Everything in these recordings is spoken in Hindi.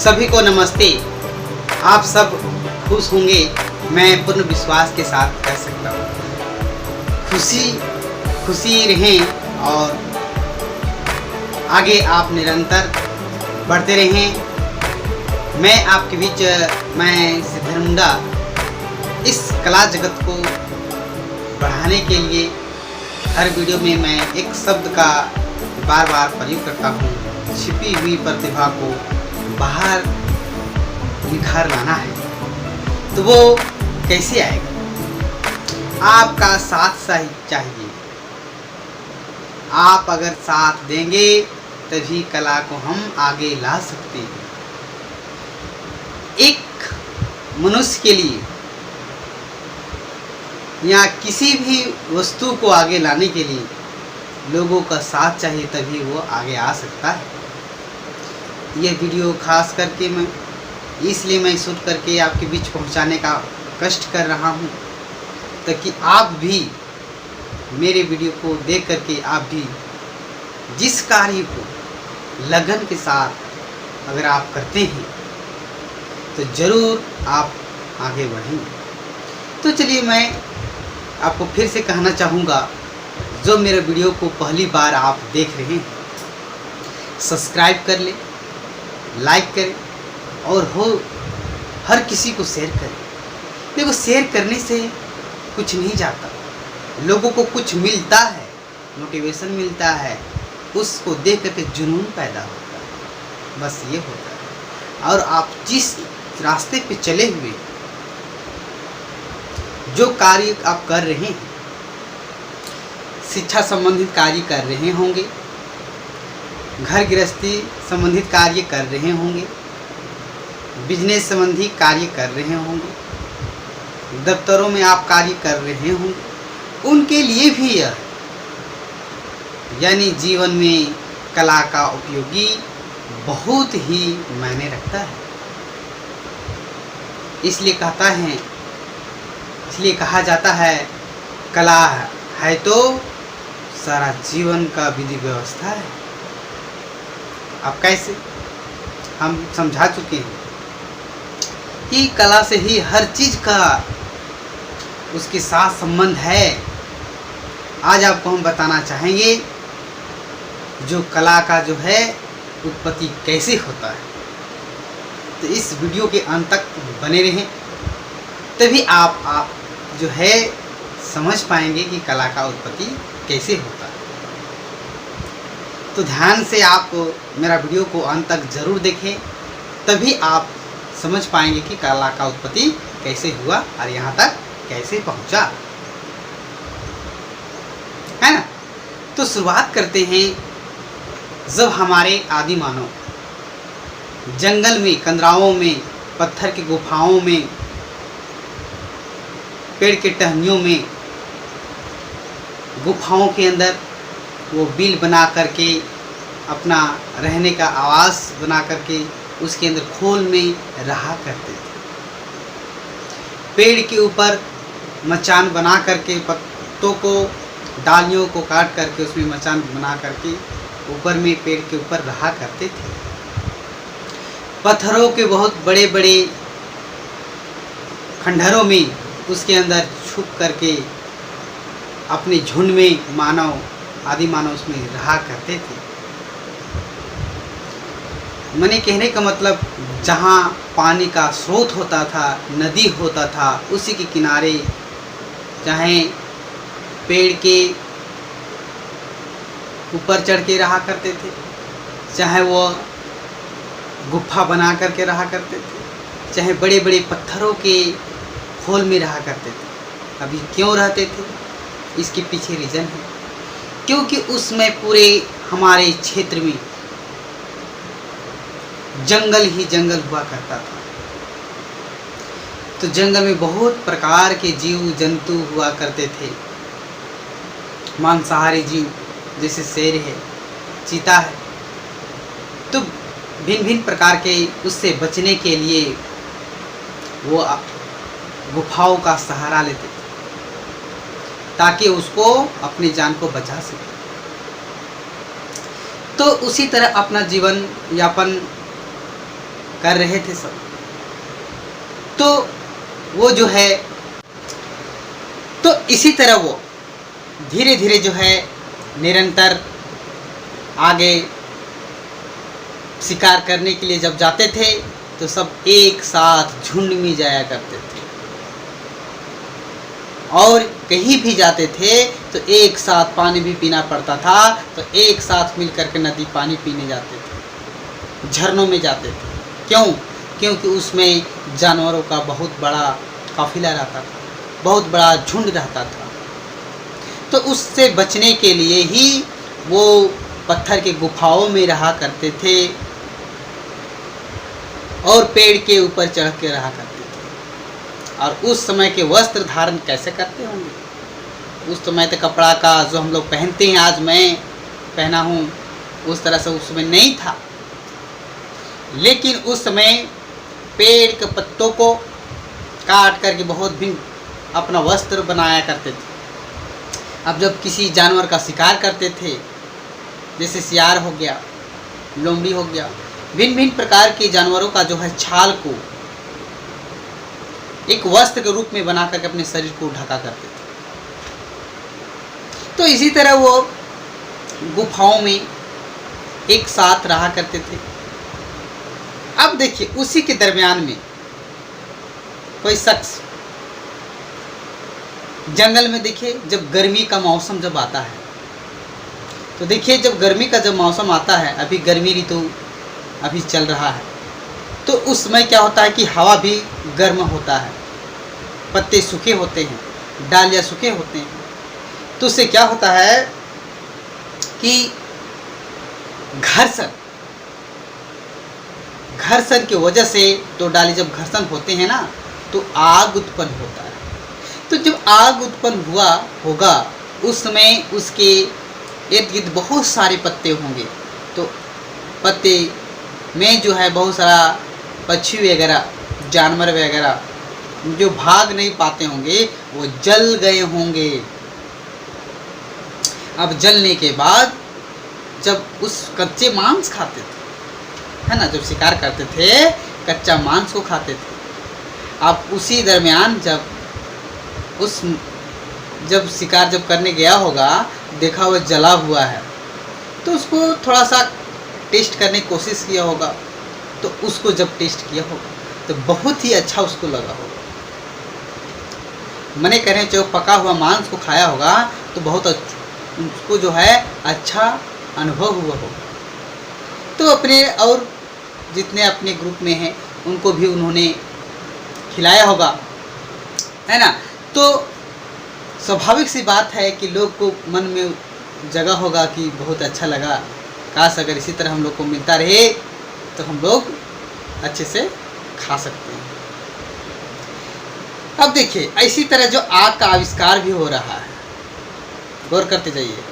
सभी को नमस्ते। आप सब खुश होंगे, मैं पूर्ण विश्वास के साथ कह सकता हूँ। खुशी रहें और आगे आप निरंतर बढ़ते रहें। मैं आपके बीच मैं सिद्धर मुंडा इस कला जगत को बढ़ाने के लिए हर वीडियो में मैं एक शब्द का बार बार प्रयोग करता हूँ। छिपी हुई प्रतिभा को बाहर निखार लाना है, तो वो कैसे आएगा? आपका साथ सही चाहिए। आप अगर साथ देंगे तभी कला को हम आगे ला सकते हैं। एक मनुष्य के लिए या किसी भी वस्तु को आगे लाने के लिए लोगों का साथ चाहिए, तभी वो आगे आ सकता है। यह वीडियो खास करके मैं शूट करके आपके बीच पहुंचाने का कष्ट कर रहा हूं, ताकि आप भी मेरे वीडियो को देख करके आप भी जिस कार्य को लगन के साथ अगर आप करते हैं तो ज़रूर आप आगे बढ़ेंगे। तो चलिए मैं आपको फिर से कहना चाहूँगा, जो मेरे वीडियो को पहली बार आप देख रहे हैं, सब्सक्राइब कर ले, लाइक करें और हर किसी को शेयर करें। देखो, शेयर करने से कुछ नहीं जाता, लोगों को कुछ मिलता है, मोटिवेशन मिलता है, उसको देख करके जुनून पैदा होता है, बस ये होता है। और आप जिस रास्ते पे चले हुए, जो कार्य आप कर रहे हैं, शिक्षा संबंधित कार्य कर रहे होंगे, घर गृहस्थी संबंधित कार्य कर रहे होंगे, बिजनेस संबंधी कार्य कर रहे होंगे, दफ्तरों में आप कार्य कर रहे होंगे, उनके लिए भी यह यानी जीवन में कला का उपयोगी बहुत ही मायने रखता है। इसलिए कहा जाता है, कला है तो सारा जीवन का विधि व्यवस्था है। अब कैसे हम समझा चुके हैं कि कला से ही हर चीज़ का उसके साथ संबंध है। आज आपको हम बताना चाहेंगे जो कला का जो है उत्पत्ति कैसे होता है। तो इस वीडियो के अंत तक बने रहें, तभी आप जो है समझ पाएंगे कि कला का उत्पत्ति कैसे होता है। तो ध्यान से आप मेरा वीडियो को अंत तक ज़रूर देखें, तभी आप समझ पाएंगे कि कला का उत्पत्ति कैसे हुआ और यहाँ तक कैसे पहुँचा, है ना। तो शुरुआत करते हैं। जब हमारे आदि मानव जंगल में, कंदराओं में, पत्थर की गुफाओं में, पेड़ के टहनियों में, गुफाओं के अंदर वो बिल बना करके अपना रहने का आवास बना करके उसके अंदर खोल में रहा करते थे। पेड़ के ऊपर मचान बना करके, पत्तों को, डालियों को काट करके उसमें मचान बना करके ऊपर में पेड़ के ऊपर रहा करते थे। पत्थरों के बहुत बड़े बड़े खंडहरों में उसके अंदर छुप करके अपने झुंड में आदि मानव उसमें रहा करते थे। मैंने कहने का मतलब, जहाँ पानी का स्रोत होता था, नदी होता था, उसी के किनारे चाहे पेड़ के ऊपर चढ़ के रहा करते थे, चाहे वो गुफा बना करके रहा करते थे, चाहे बड़े बड़े पत्थरों के खोल में रहा करते थे। अभी क्यों रहते थे, इसके पीछे रीज़न है, क्योंकि उसमें पूरे हमारे क्षेत्र में जंगल ही जंगल हुआ करता था। तो जंगल में बहुत प्रकार के जीव जंतु हुआ करते थे। मांसाहारी जीव जैसे शेर है, चीता है, तो भिन्न भिन्न प्रकार के उससे बचने के लिए वो गुफाओं का सहारा लेते थे, ताकि उसको अपनी जान को बचा सके। तो उसी तरह अपना जीवन यापन कर रहे थे सब। तो वो जो है, तो इसी तरह वो धीरे धीरे जो है निरंतर आगे शिकार करने के लिए जब जाते थे तो सब एक साथ झुंड में जाया करते थे, और कहीं भी जाते थे तो एक साथ पानी भी पीना पड़ता था, तो एक साथ मिल करके नदी पानी पीने जाते थे, झरनों में जाते थे। क्यों? क्योंकि उसमें जानवरों का बहुत बड़ा काफिला रहता था, बहुत बड़ा झुंड रहता था। तो उससे बचने के लिए ही वो पत्थर के गुफाओं में रहा करते थे और पेड़ के ऊपर चढ़ के रहा करते थे। और उस समय के वस्त्र धारण कैसे करते होंगे? उस समय तो कपड़ा का जो हम लोग पहनते हैं, आज मैं पहना हूँ, उस तरह से उस समय नहीं था। लेकिन उस समय पेड़ के पत्तों को काट करके बहुत भी अपना वस्त्र बनाया करते थे। अब जब किसी जानवर का शिकार करते थे, जैसे सियार हो गया, लोमड़ी हो गया, भिन्न भिन्न प्रकार के जानवरों का जो है छाल को एक वस्त्र के रूप में बना करके अपने शरीर को ढका करते थे। तो इसी तरह वो गुफाओं में एक साथ रहा करते थे। अब देखिए, उसी के दरमियान में कोई शख्स जंगल में, देखिए जब गर्मी का मौसम जब आता है, तो देखिए जब गर्मी का जब मौसम आता है, अभी गर्मी ऋतु अभी चल रहा है, तो उस समय क्या होता है कि हवा भी गर्म होता है, पत्ते सूखे होते हैं, डालियाँ सूखे होते हैं। तो उससे क्या होता है कि घर्षण की वजह से तो डाली जब घर्षण होते हैं ना, तो आग उत्पन्न होता है। तो जब आग उत्पन्न होगा उस समय उसके इर्द गिर्द बहुत सारे पत्ते होंगे, तो पत्ते में जो है बहुत सारा पक्षी वगैरह, जानवर वगैरह जो भाग नहीं पाते होंगे, वो जल गए होंगे। अब जलने के बाद जब उस कच्चे मांस खाते थे, है ना, जब शिकार करते थे कच्चा मांस को खाते थे। अब उसी दरमियान जब शिकार जब करने गया होगा, देखा वो जला हुआ है, तो उसको थोड़ा सा टेस्ट करने की कोशिश किया होगा। तो उसको जब टेस्ट किया होगा तो बहुत ही अच्छा उसको लगा होगा। मने कह रहे हैं, जो पका हुआ मांस को खाया होगा तो बहुत उसको जो है अच्छा अनुभव हुआ होगा। तो अपने और जितने अपने ग्रुप में हैं उनको भी उन्होंने खिलाया होगा, है ना। तो स्वाभाविक सी बात है कि लोग को मन में जगह होगा कि बहुत अच्छा लगा, काश अगर इसी तरह हम लोग को मिलता रहे तो हम लोग अच्छे से खा सकते हैं। अब देखिए, इसी तरह जो आग का आविष्कार भी हो रहा है, गौर करते जाइए।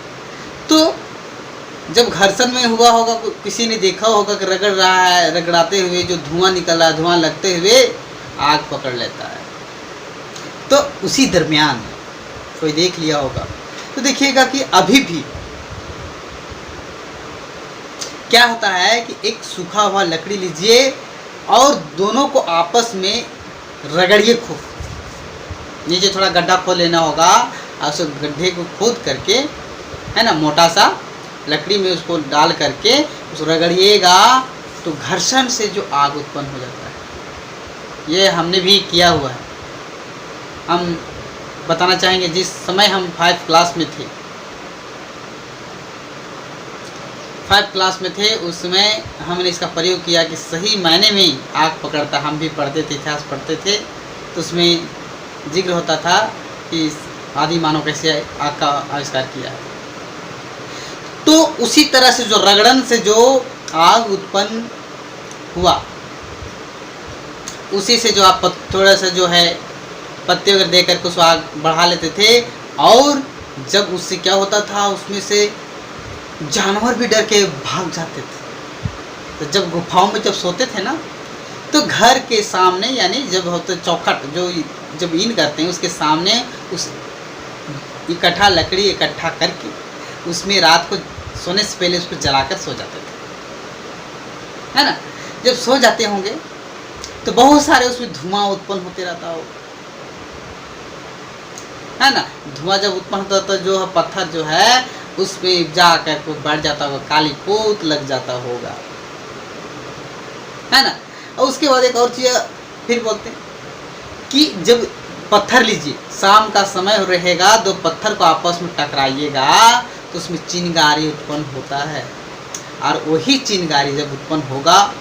तो जब घर्षण में हुआ होगा, किसी ने देखा होगा कि रगड़ रहा है, रगड़ाते हुए जो धुआं निकल रहा है, धुआं लगते हुए आग पकड़ लेता है। तो उसी दरमियान कोई देख लिया होगा तो देखिएगा कि अभी भी क्या होता है कि एक सूखा हुआ लकड़ी लीजिए और दोनों को आपस में रगड़िए खूब। नीचे थोड़ा गड्ढा खोद लेना होगा और उस गड्ढे को खोद करके, है ना, मोटा सा लकड़ी में उसको डाल करके उस रगड़िएगा तो घर्षण से जो आग उत्पन्न हो जाता है। ये हमने भी किया हुआ है। हम बताना चाहेंगे, जिस समय हम 5 क्लास में थे, 5 क्लास में थे, उस समय हमने इसका प्रयोग किया कि सही मायने में आग पकड़ता। हम भी पढ़ते थे, इतिहास पढ़ते थे, तो उसमें जिक्र होता था कि आदि मानव कैसे आग का आविष्कार किया है। तो उसी तरह से जो रगड़न से जो आग उत्पन्न हुआ, उसी से जो आप थोड़ा सा जो है पत्ते वगैरह दे करके उसको आग बढ़ा लेते थे। और जब उससे क्या होता था, उसमें से जानवर भी डर के भाग जाते थे। तो जब गुफाओं में जब सोते थे ना, तो घर के सामने, यानी जब होते चौखट जो जब ईन करते हैं उसके सामने उस इकट्ठा लकड़ी इकट्ठा करके उसमें रात को सोने से पहले उसको जलाकर सो जाते थे, है ना। जब सो जाते होंगे तो बहुत सारे उसमें धुआं उत्पन्न होते रहता हो, है ना। धुआं जब उत्पन्न होता तो जो पत्थर जो है उस पर जाकर बढ़ जाता होगा, काली पोत लग जाता होगा, है ना। और उसके बाद एक और चीज़ फिर बोलते हैं कि जब पत्थर लीजिए, शाम का समय रहेगा, दो पत्थर को आपस में टकराइएगा तो उसमें चिंगारी उत्पन्न होता है। और वही चिंगारी जब उत्पन्न होगा,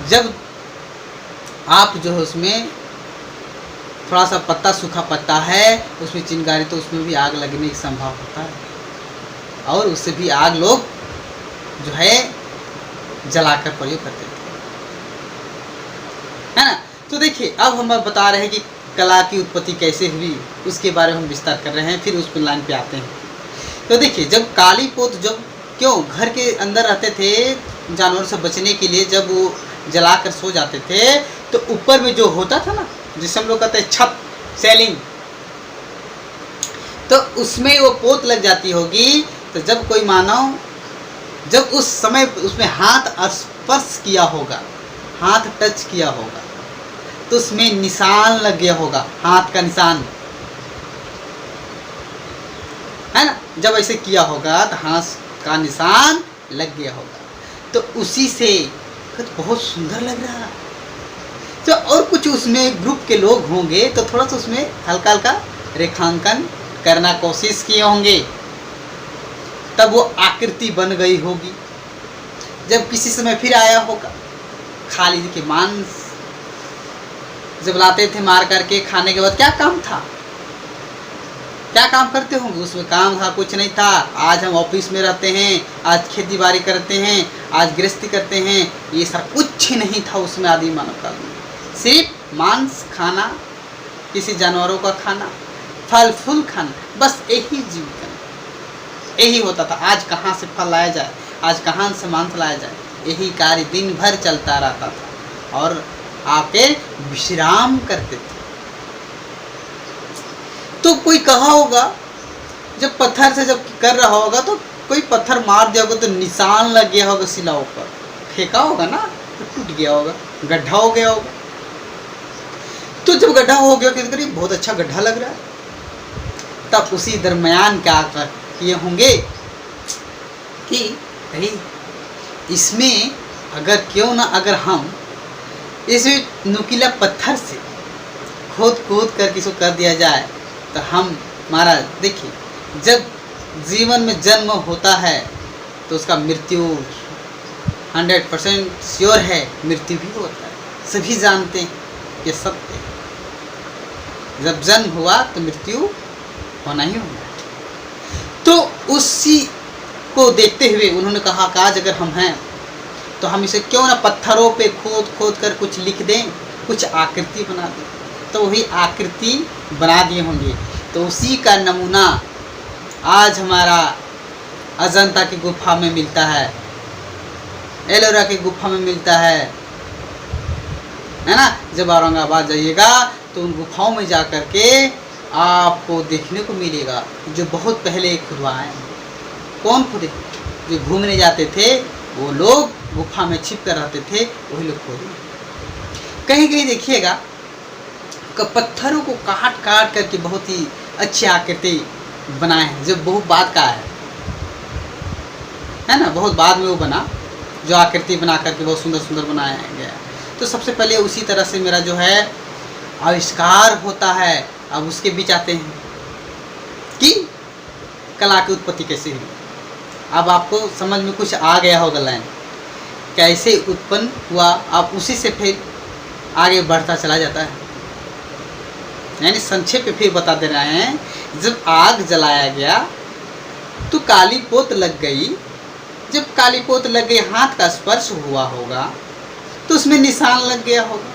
जब आप जो है उसमें थोड़ा सा पत्ता, सूखा पत्ता है उसमें चिंगारी, तो उसमें भी आग लगने की संभव होता है और उससे भी आग लोग जो है जलाकर प्रयोग करते थे, है ना। तो देखिए अब हम बता रहे हैं कि कला की उत्पत्ति कैसे हुई, उसके बारे में हम विस्तार कर रहे हैं, फिर उस पर लाइन पे आते हैं। तो देखिए जब काली पोत, जब क्यों घर के अंदर रहते थे जानवर से बचने के लिए, जब वो जलाकर सो जाते थे तो ऊपर में जो होता था ना, जिसे हम लोग कहते हैं छत, सेलिंग, तो उसमें वो पोत लग जाती होगी। तो जब कोई मानव जब उस समय उसमें हाथ स्पर्श किया होगा, हाथ टच किया होगा, तो उसमें निशान लग गया होगा, हाथ का निशान, है ना। जब ऐसे किया होगा तो हाथ का निशान लग गया होगा, तो उसी से बहुत सुंदर लग रहा। तो और कुछ उसमें ग्रुप के लोग होंगे तो थोड़ा सा उसमें हल्का हल्का रेखांकन करना कोशिश किए होंगे, तब वो आकृति बन गई होगी। जब किसी समय फिर आया होगा, खाली के मांस जब लाते थे मार करके, खाने के बाद क्या काम था, क्या काम करते होंगे, उसमें काम था कुछ नहीं था। आज हम ऑफिस में रहते हैं, आज खेती बाड़ी करते हैं, आज गृहस्थी करते हैं, ये सब कुछ नहीं था उसमें आदि मानव काल में। सिर्फ मांस खाना, किसी जानवरों का खाना, फल फूल खाना, बस यही जीविका, यही होता था। आज कहाँ से फल लाया जाए, आज कहाँ से मांस लाया जाए, यही कार्य दिन भर चलता रहता था और आके विश्राम करते थे। तो कोई कहा होगा, जब पत्थर से जब कर रहा होगा तो कोई पत्थर मार दिया होगा तो निशान लग गया होगा शिलाओं पर, फेंका होगा ना तो टूट गया होगा, गड्ढा हो गया होगा। तो जब गड्ढा हो गया किस करीब, बहुत अच्छा गड्ढा लग रहा है, तब उसी दरमियान क्या किए होंगे कि भाई इसमें अगर क्यों ना अगर हम इस नुकीला पत्थर से खोद कर किसी को कर दिया जाए तो हम हमारा, देखिए जब जीवन में जन्म होता है तो उसका मृत्यु 100% श्योर है, मृत्यु भी होता है, सभी जानते हैं ये सत्य है। जब जन्म हुआ तो मृत्यु होना ही होना है। तो उसी को देखते हुए उन्होंने कहा कि आज अगर हम हैं तो हम इसे क्यों ना पत्थरों पे खोद कर कुछ लिख दें, कुछ आकृति बना दें। तो वही आकृति बना दिए होंगे। तो उसी का नमूना आज हमारा अजंता की गुफा में मिलता है, एलोरा की गुफा में मिलता है ना। जब औरंगाबाद जाइएगा तो उन गुफाओं में जा कर के आपको देखने को मिलेगा जो बहुत पहले खुदवाए हैं। कौन खुदे? जो घूमने जाते थे वो लोग गुफा में छिप कर रहते थे, वही लोग खोदे। कहीं कहीं देखिएगा कि पत्थरों को काट करके बहुत ही अच्छी आकृति बनाए हैं, जो बहुत बाद का है ना, बहुत बाद में वो बना, जो आकृति बना करके बहुत सुंदर सुंदर बनाया गया। तो सबसे पहले उसी तरह से मेरा जो है आविष्कार होता है। अब उसके बीच आते हैं कि कला की उत्पत्ति कैसे हुई। अब आपको समझ में कुछ आ गया होगा लाइन कैसे उत्पन्न हुआ। आप उसी से फिर आगे बढ़ता चला जाता है, यानी संक्षेप में फिर बता दे रहे हैं। जब आग जलाया गया तो काली पोत लग गई। जब काली पोत लग गई, हाथ का स्पर्श हुआ होगा तो उसमें निशान लग गया होगा,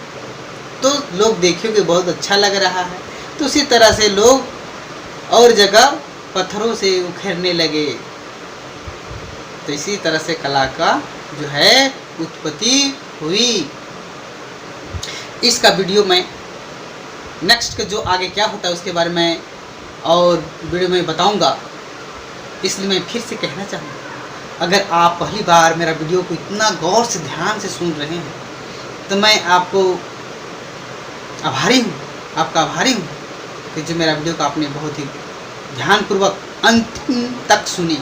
तो लोग देखेंगे बहुत अच्छा लग रहा है। तो उसी तरह से लोग और जगह पत्थरों से उखेरने लगे। तो इसी तरह से कला का जो है उत्पत्ति हुई। इसका वीडियो में नेक्स्ट के जो आगे क्या होता है उसके बारे में और वीडियो में बताऊंगा। इसलिए मैं फिर से कहना चाहूँगा अगर आप पहली बार मेरा वीडियो को इतना गौर से ध्यान से सुन रहे हैं तो मैं आपको आभारी हूँ, आपका आभारी हूँ कि जो मेरा वीडियो को आपने बहुत ही ध्यानपूर्वक अंतिम तक सुनी।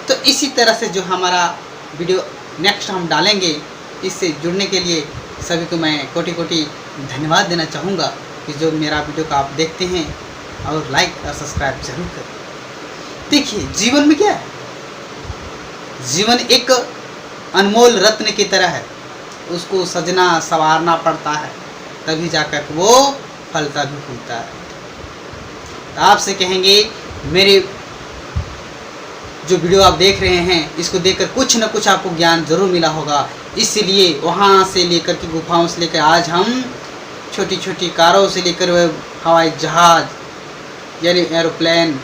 तो इसी तरह से जो हमारा वीडियो नेक्स्ट हम डालेंगे, इससे जुड़ने के लिए सभी को मैं कोटि कोटि धन्यवाद देना चाहूँगा कि जो मेरा वीडियो को आप देखते हैं और लाइक और सब्सक्राइब जरूर करें। देखिए, जीवन में क्या है, जीवन एक अनमोल रत्न की तरह है, उसको सजना संवारना पड़ता है, तभी जाकर वो फलता भी फूलता है। तो आपसे कहेंगे, मेरे जो वीडियो आप देख रहे हैं इसको देखकर कुछ न कुछ आपको ज्ञान जरूर मिला होगा। इसलिए वहाँ से लेकर के गुफाओं से लेकर आज हम छोटी छोटी कारों से लेकर हवाई जहाज यानी एरोप्लेन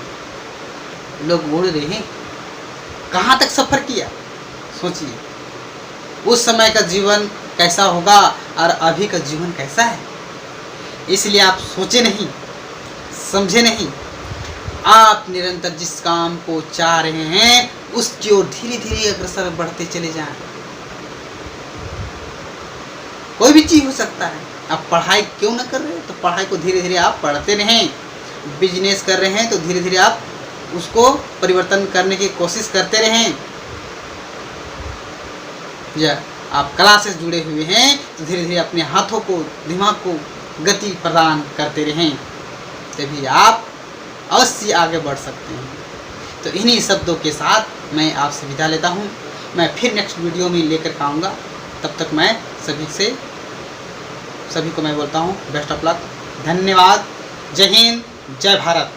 लोग उड़ रहे हैं, कहाँ तक सफ़र किया सोचिए। उस समय का जीवन कैसा होगा और अभी का जीवन कैसा है। इसलिए आप सोचे नहीं, समझे नहीं, आप निरंतर जिस काम को चाह रहे हैं उसकी ओर धीरे धीरे अग्रसर बढ़ते चले जाएं। कोई भी चीज़ हो सकता है। आप पढ़ाई क्यों ना कर रहे हैं तो पढ़ाई को धीरे धीरे आप पढ़ते रहें। बिजनेस कर रहे हैं तो धीरे धीरे आप उसको परिवर्तन करने की कोशिश करते रहें। या आप कला से जुड़े हुए हैं तो धीरे धीरे अपने हाथों को, दिमाग को गति प्रदान करते रहें, तभी आप अवश्य आगे बढ़ सकते हैं। तो इन्हीं शब्दों के साथ मैं आपसे विदा लेता हूँ। मैं फिर नेक्स्ट वीडियो में लेकर आऊँगा। तब तक मैं सभी को मैं बोलता हूँ बेस्ट ऑफ लक, धन्यवाद, जय हिंद, जय भारत।